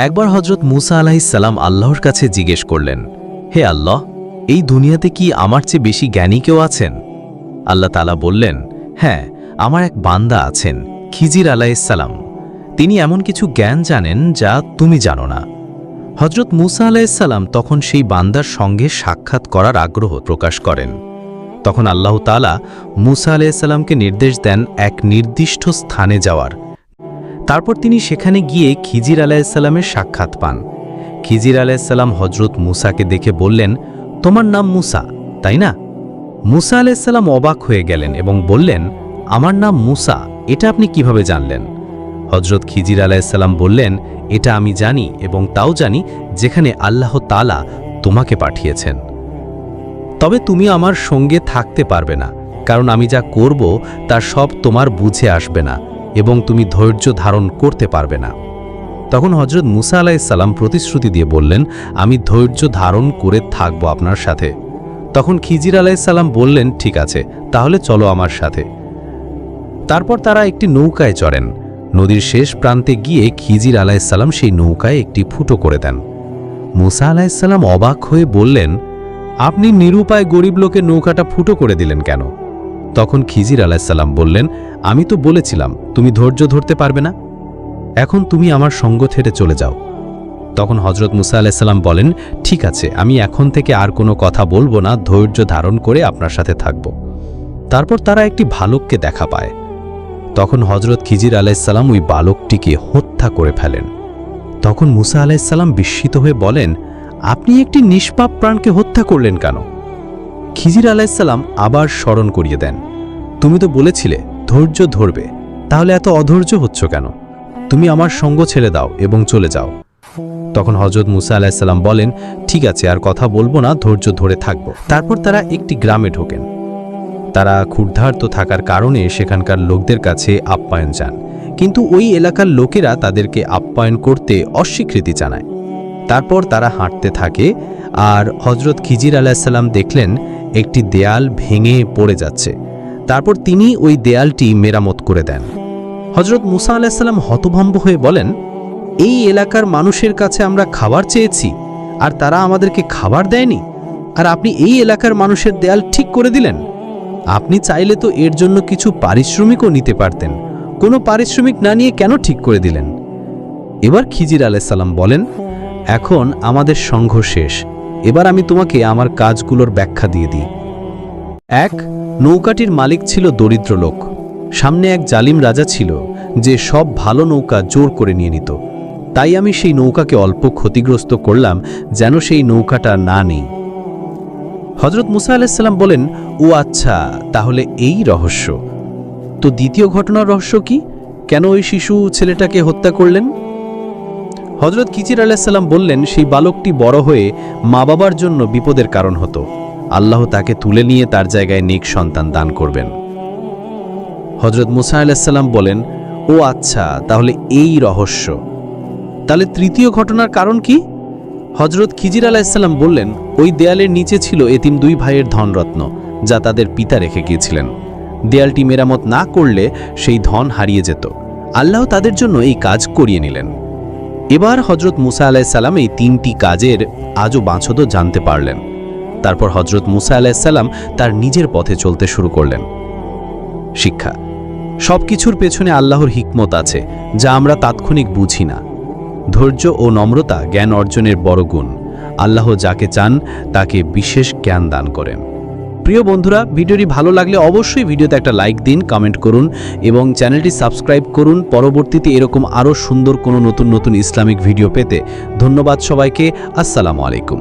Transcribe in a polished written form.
একবার হযরত মুসা আলাইহিস সালাম আল্লাহর কাছে জিজ্ঞেস করলেন, হে আল্লাহ, এই দুনিয়াতে কি আমার চেয়ে বেশি জ্ঞানী কেউ আছেন? আল্লাহ তাআলা বললেন, হ্যাঁ, আমার এক বান্দা আছেন, খিজির আলাইহিস সালাম। তিনি এমন কিছু জ্ঞান জানেন যা তুমি জানো না। হযরত মুসা আলাইহিস সালাম তখন সেই বান্দার সঙ্গে সাক্ষাৎ করার আগ্রহ প্রকাশ করেন। তখন আল্লাহ তাআলা মুসা আলাইহিস সালামকে নির্দেশ দেন এক নির্দিষ্ট স্থানে যাওয়ার। তারপর তিনি সেখানে গিয়ে খিজির আলাইহিস সালামের সাক্ষাৎ পান। খিজির আলাইহিস সালাম হযরত মুসাকে দেখে বললেন, তোমার নাম মুসা, তাই না? মুসা আলাইহিস সালাম অবাক হয়ে গেলেন এবং বললেন, আমার নাম মুসা, এটা আপনি কিভাবে জানলেন? হযরত খিজির আলাইহিস সালাম বললেন, এটা আমি জানি এবং তাও জানি যেখানে আল্লাহ তাআলা তোমাকে পাঠিয়েছেন। তবে তুমি আমার সঙ্গে থাকতে পারবে না, কারণ আমি যা করব তার সব তোমার বুঝে আসবে না এবং তুমি ধৈর্য ধারণ করতে পারবে না। তখন হযরত মুসা আলাইহিস সালাম প্রতিশ্রুতি দিয়ে বললেন, আমি ধৈর্য ধারণ করে থাকব আপনার সাথে। তখন খিজির আলাইহিস সালাম বললেন, ঠিক আছে, তাহলে চলো আমার সাথে। তারপর তারা একটি নৌকায় চড়েন। নদীর শেষ প্রান্তে গিয়ে খিজির আলাইহিস সালাম সেই নৌকায় একটি ফুটো করে দেন। মুসা আলাইহিস সালাম অবাক হয়ে বললেন, আপনি নিরুপায় গরিব লোকের নৌকাটা ফুটো করে দিলেন কেন? তখন খিজির আলাইহিস সালাম বললেন, আমি তো বলেছিলাম তুমি ধৈর্য ধরতে পারবে না, এখন তুমি আমার সঙ্গ ছেড়ে চলে যাও। তখন হযরত মুসা আলাইহিস সালাম বলেন, ঠিক আছে, আমি এখন থেকে আর কোনো কথা বলবো না, ধৈর্য ধারণ করে আপনার সাথে থাকব। তারপর তারা একটি ভালুককে দেখা পায়। তখন হযরত খিজির আলাইহিস সালাম ওই বালকটিকে হত্যা করে ফেলেন। তখন মুসা আলাইহিস সালাম বিস্মিত হয়ে বলেন, আপনি একটি নিষ্পাপ প্রাণকে হত্যা করলেন কেন? খিজির আলাইহিস সালাম আবার স্মরণ করিয়ে দেন, তুমি তো বলেছিলে ধৈর্য ধরবে, তাহলে এত অধৈর্য হচ্ছ কেন? তুমি আমার সঙ্গ ছেড়ে দাও এবং চলে যাও। তখন হযরত মুসা আলাইহিস সালাম বলেন, ঠিক আছে, আর কথা বলবো না, ধৈর্য ধরে থাকব। তারপর তারা একটি গ্রামে ঢোকেন। তারা ক্ষুধার্ত থাকার কারণে সেখানকার লোকদের কাছে আপ্যায়ন চান, কিন্তু ওই এলাকার লোকেরা তাদেরকে আপ্যায়ন করতে অস্বীকৃতি জানায়। তারপর তারা হাঁটতে থাকে আর হযরত খিজির আলাইহিস সালাম দেখলেন একটি দেয়াল ভেঙে পড়ে যাচ্ছে। তারপর তিনি ওই দেয়ালটি মেরামত করে দেন। হযরত মুসা আলাইহিস সালাম হতভম্ব হয়ে বলেন, এই এলাকার মানুষের কাছে আমরা খাবার চেয়েছি আর তারা আমাদেরকে খাবার দেয়নি, আর আপনি এই এলাকার মানুষের দেয়াল ঠিক করে দিলেন? আপনি চাইলে তো এর জন্য কিছু পারিশ্রমিকও নিতে পারতেন, কোনো পারিশ্রমিক না নিয়ে কেন ঠিক করে দিলেন? এবার খিজির আলাইহিস সালাম বলেন, এখন আমাদের সংঘ শেষ, এবার আমি তোমাকে আমার কাজগুলোর ব্যাখ্যা দিয়ে দিই। এক, নৌকাটির মালিক ছিল দরিদ্র লোক। সামনে এক জালিম রাজা ছিল যে সব ভালো নৌকা জোর করে নিয়ে নিত। তাই আমি সেই নৌকাকে অল্প ক্ষতিগ্রস্ত করলাম যেন সেই নৌকাটা না নেই। হযরত মুসা আলাইহিস সালাম বলেন, ও আচ্ছা, তাহলে এই রহস্য। তো দ্বিতীয় ঘটনার রহস্য কি? কেন ওই শিশু ছেলেটাকে হত্যা করলেন? হযরত খিজির আলাইহিস সালাম বললেন, সেই বালকটি বড় হয়ে মা বাবার জন্য বিপদের কারণ হতো। আল্লাহ তাকে তুলে নিয়ে তার জায়গায় নেক সন্তান দান করবেন। হযরত মুসা আলাইহিস সালাম বলেন, ও আচ্ছা, তাহলে এই রহস্য। তাহলে তৃতীয় ঘটনার কারণ কি? হযরত খিজির আলাইহিস সালাম বললেন, ওই দেয়ালের নিচে ছিল এতিম দুই ভাইয়ের ধনরত্ন, যা তাদের পিতা রেখে গিয়েছিলেন। দেয়ালটি মেরামত না করলে সেই ধন হারিয়ে যেত। আল্লাহ তাদের জন্য এই কাজ করিয়ে নিলেন। এবার হযরত মুসা আলাইহিস সালাম এই তিনটি কাজের আজও বাঁচত জানতে পারলেন। তারপর হযরত মুসা আলাইহিস সালাম তার নিজের পথে চলতে শুরু করলেন। শিক্ষা: সবকিছুর পেছনে আল্লাহর হিকমত আছে, যা আমরা তাৎক্ষণিক বুঝি না। ধৈর্য ও নম্রতা জ্ঞান অর্জনের বড় গুণ। আল্লাহ যাকে চান তাকে বিশেষ জ্ঞান দান করেন। প্রিয় বন্ধুরা, ভিডিওটি ভালো লাগলে অবশ্যই ভিডিওতে একটা লাইক দিন, কমেন্ট করুন এবং চ্যানেলটি সাবস্ক্রাইব করুন। পরবর্তীতে এরকম আরও সুন্দর কোনো নতুন ইসলামিক ভিডিও পেতে ধন্যবাদ সবাইকে। আসসালামু আলাইকুম।